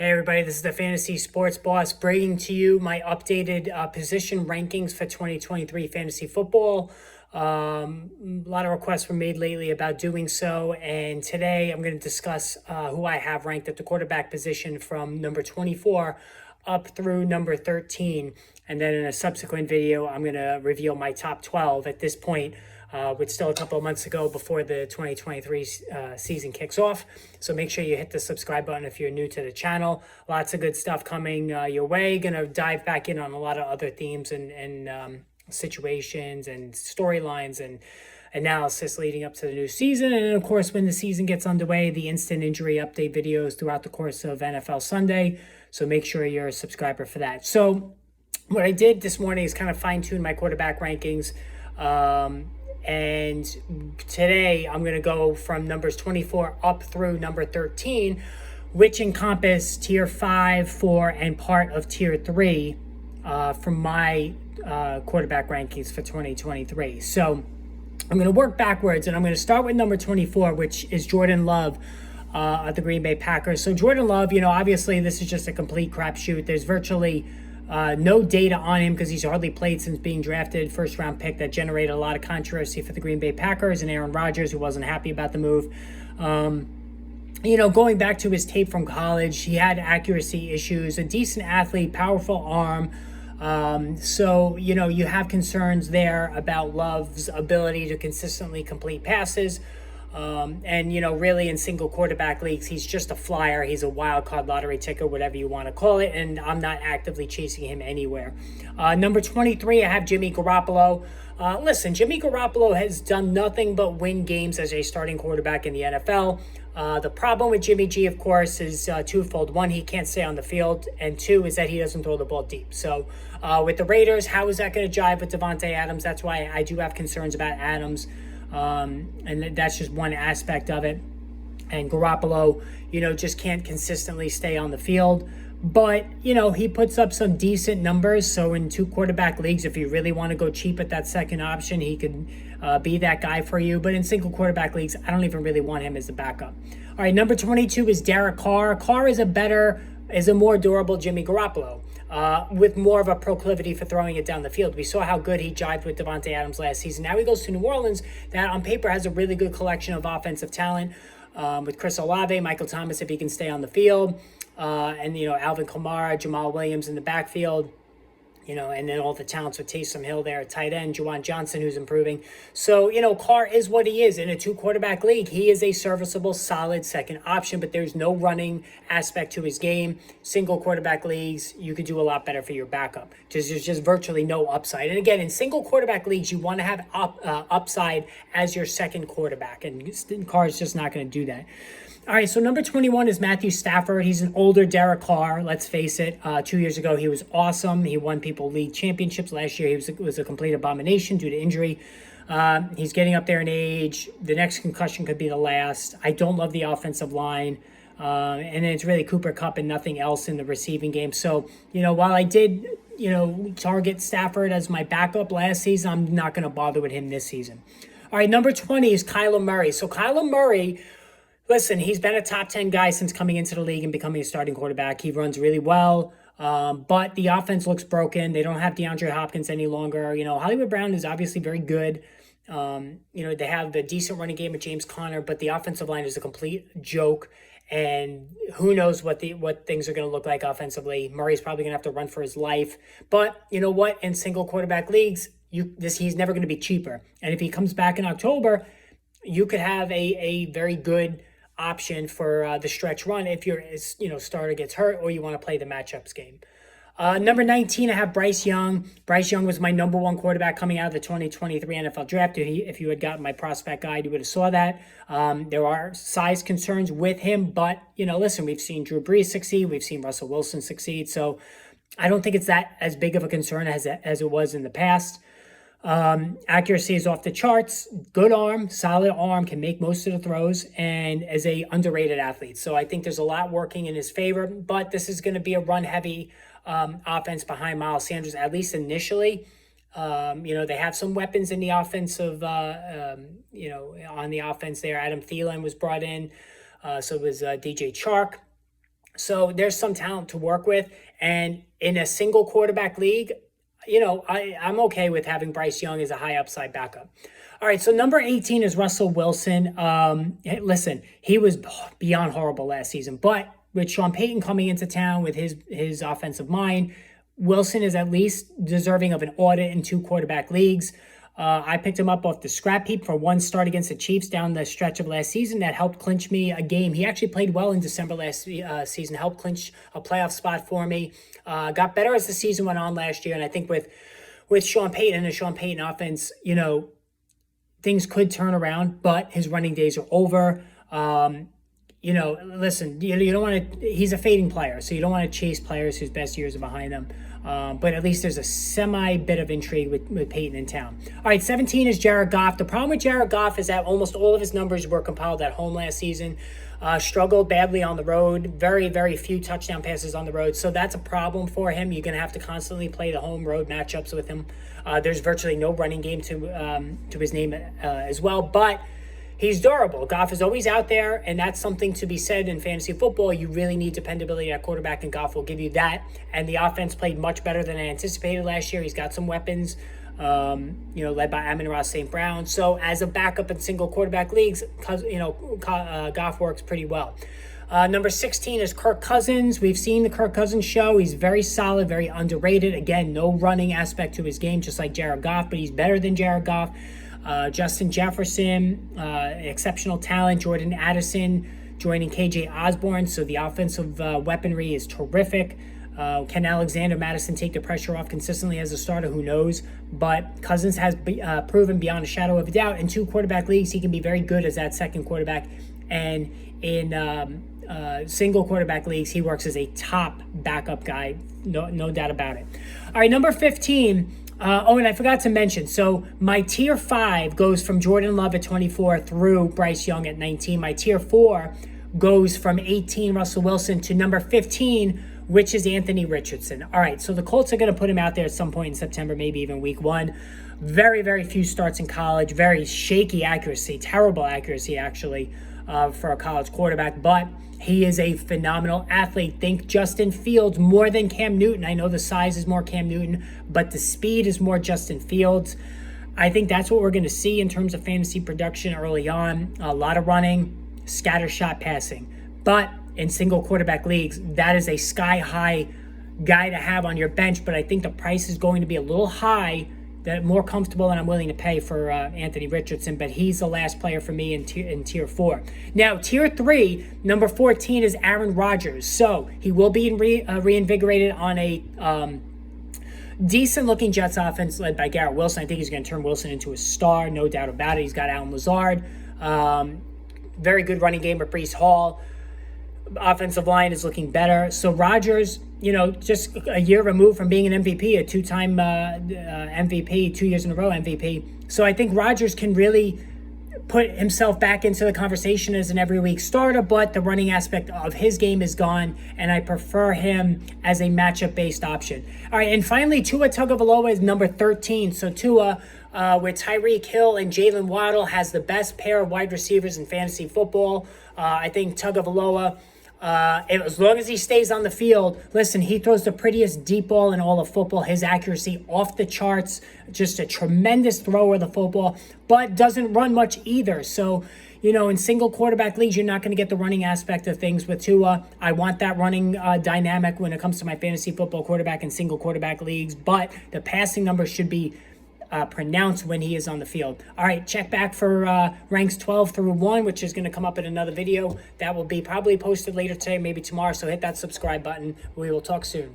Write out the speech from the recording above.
Hey everybody, this is the Fantasy Sports Boss bringing to you my updated position rankings for 2023 fantasy football. A lot of requests were made lately about doing so, and today I'm going to discuss who I have ranked at the quarterback position from number 24 up through number 13. And then in a subsequent video, I'm going to reveal my top 12 at this point. With still a couple of months to go before the 2023 season kicks off. So make sure you hit the subscribe button if you're new to the channel. Lots of good stuff coming your way. Going to dive back in on a lot of other themes and situations and storylines and analysis leading up to the new season. And of course, when the season gets underway, the instant injury update videos throughout the course of NFL Sunday. So make sure you're a subscriber for that. So what I did this morning is kind of fine tune my quarterback rankings. And today I'm going to go from numbers 24 up through number 13, which encompass tier 5, 4, and part of tier 3 from my quarterback rankings for 2023. So I'm going to work backwards, and I'm going to start with number 24, which is Jordan Love of the Green Bay Packers. So Jordan Love, obviously this is just a complete crapshoot. There's virtually no data on him because he's hardly played since being drafted, first round pick that generated a lot of controversy for the Green Bay Packers and Aaron Rodgers, who wasn't happy about the move. Going back to his tape from college, he had accuracy issues, a decent athlete, powerful arm. So you have concerns there about Love's ability to consistently complete passes. Really in single quarterback leagues, he's just a flyer. He's a wild card lottery ticket, whatever you want to call it. And I'm not actively chasing him anywhere. Number 23, I have Jimmy Garoppolo. Listen, Jimmy Garoppolo has done nothing but win games as a starting quarterback in the NFL. The problem with Jimmy G, of course, is twofold. One, he can't stay on the field. And two, is that he doesn't throw the ball deep. So with the Raiders, how is that going to jive with Davante Adams? That's why I do have concerns about Adams. And that's just one aspect of it. And Garoppolo, just can't consistently stay on the field. But, he puts up some decent numbers. So in 2 quarterback leagues, if you really want to go cheap at that second option, he could be that guy for you. But in single quarterback leagues, I don't even really want him as a backup. All right, number 22 is Derek Carr. Carr is a more durable Jimmy Garoppolo. With more of a proclivity for throwing it down the field. We saw how good he jived with Davante Adams last season. Now he goes to New Orleans, that on paper has a really good collection of offensive talent with Chris Olave, Michael Thomas if he can stay on the field, and Alvin Kamara, Jamal Williams in the backfield. And then all the talents with Taysom Hill there at tight end, Juwan Johnson, who's improving. So, Carr is what he is. In a 2 quarterback league, he is a serviceable, solid second option, but there's no running aspect to his game. Single quarterback leagues, you could do a lot better for your backup. There's just virtually no upside. And again, in single quarterback leagues, you want to have upside as your second quarterback, and Carr is just not going to do that. All right, so number 21 is Matthew Stafford. He's an older Derek Carr, let's face it. 2 years ago, he was awesome. He won people league championships. Last year, he was a complete abomination due to injury. He's getting up there in age. The next concussion could be the last. I don't love the offensive line. And then it's really Cooper Kupp and nothing else in the receiving game. So, while I did, target Stafford as my backup last season, I'm not going to bother with him this season. All right, number 20 is Kyler Murray. So Kyler Murray, listen, he's been a top 10 guy since coming into the league and becoming a starting quarterback. He runs really well, but the offense looks broken. They don't have DeAndre Hopkins any longer. Hollywood Brown is obviously very good. They have the decent running game with James Conner, but the offensive line is a complete joke. And who knows what things are going to look like offensively. Murray's probably going to have to run for his life. But you know what? In single quarterback leagues, he's never going to be cheaper. And if he comes back in October, you could have a very good option for the stretch run if your starter gets hurt or you want to play the matchups game. Number 19, I have Bryce Young. Bryce Young was my number 1 quarterback coming out of the 2023 NFL draft. If you had gotten my prospect guide, you would have saw that. There are size concerns with him, but listen, we've seen Drew Brees succeed. We've seen Russell Wilson succeed. So I don't think it's that as big of a concern as it was in the past. Accuracy is off the charts. Good arm, solid arm, can make most of the throws, and is a underrated athlete. So I think there's a lot working in his favor, but this is going to be a run-heavy offense behind Miles Sanders, at least initially. They have some weapons in the offensive, on the offense there. Adam Thielen was brought in. So was DJ Chark. So there's some talent to work with. And in a single quarterback league, I'm okay with having Bryce Young as a high upside backup. All right, so number 18 is Russell Wilson. Listen, he was beyond horrible last season, but with Sean Payton coming into town with his offensive mind, Wilson is at least deserving of an audit in 2 quarterback leagues. I picked him up off the scrap heap for one start against the Chiefs down the stretch of last season. That helped clinch me a game. He actually played well in December last season, helped clinch a playoff spot for me. Got better as the season went on last year. And I think with Sean Payton and the Sean Payton offense, things could turn around, but his running days are over. Listen, you don't want to, he's a fading player, so you don't want to chase players whose best years are behind them. But at least there's a semi bit of intrigue with Peyton in town. All right, 17 is Jared Goff. The problem with Jared Goff is that almost all of his numbers were compiled at home last season. Struggled badly on the road. Very, very few touchdown passes on the road. So that's a problem for him. You're going to have to constantly play the home road matchups with him. There's virtually no running game to his name as well. But he's durable. Goff is always out there, and that's something to be said in fantasy football. You really need dependability at quarterback, and Goff will give you that. And the offense played much better than I anticipated last year. He's got some weapons, led by Amon-Ra St. Brown. So as a backup in single quarterback leagues, Goff works pretty well. Number 16 is Kirk Cousins. We've seen the Kirk Cousins show. He's very solid, very underrated. Again, no running aspect to his game, just like Jared Goff, but he's better than Jared Goff. Justin Jefferson, exceptional talent. Jordan Addison joining KJ Osborne. So the offensive weaponry is terrific. Can Alexander Madison take the pressure off consistently as a starter? Who knows? But Cousins has proven beyond a shadow of a doubt in 2 quarterback leagues, he can be very good as that second quarterback. And in single quarterback leagues, he works as a top backup guy. No doubt about it. All right, number 15. And I forgot to mention, so my tier 5 goes from Jordan Love at 24 through Bryce Young at 19. My tier 4 goes from 18, Russell Wilson, to number 15, which is Anthony Richardson. All right, so the Colts are going to put him out there at some point in September, maybe even week 1. Very, very few starts in college, very shaky accuracy, terrible accuracy, actually, for a college quarterback, but he is a phenomenal athlete. Think Justin Fields more than Cam Newton. I know the size is more Cam Newton, but the speed is more Justin Fields. I think that's what we're going to see in terms of fantasy production early on. A lot of running, scatter shot passing. But in single quarterback leagues, that is a sky-high guy to have on your bench, but I think the price is going to be a little high, that more comfortable than I'm willing to pay for Anthony Richardson, but he's the last player for me in tier 4. Now, tier 3, number 14 is Aaron Rodgers. So he will be reinvigorated on a decent-looking Jets offense led by Garrett Wilson. I think he's going to turn Wilson into a star, no doubt about it. He's got Allen Lazard. Very good running game with Breece Hall. Offensive line is looking better. So Rodgers, just a year removed from being an MVP, a 2-time MVP, 2 years in a row MVP. So I think Rodgers can really put himself back into the conversation as an every week starter, but the running aspect of his game is gone, and I prefer him as a matchup-based option. All right, and finally, Tua Tagovailoa is number 13. So Tua, with Tyreek Hill and Jalen Waddle, has the best pair of wide receivers in fantasy football. I think Tagovailoa, as long as he stays on the field, listen, he throws the prettiest deep ball in all of football. His accuracy off the charts, just a tremendous thrower of the football, but doesn't run much either. So, in single quarterback leagues, you're not going to get the running aspect of things with Tua. I want that running dynamic when it comes to my fantasy football quarterback in single quarterback leagues, but the passing numbers should be pronounced when he is on the field. All right, check back for ranks 12 through 1, which is going to come up in another video that will be probably posted later today, maybe tomorrow. So hit that subscribe button. We will talk soon.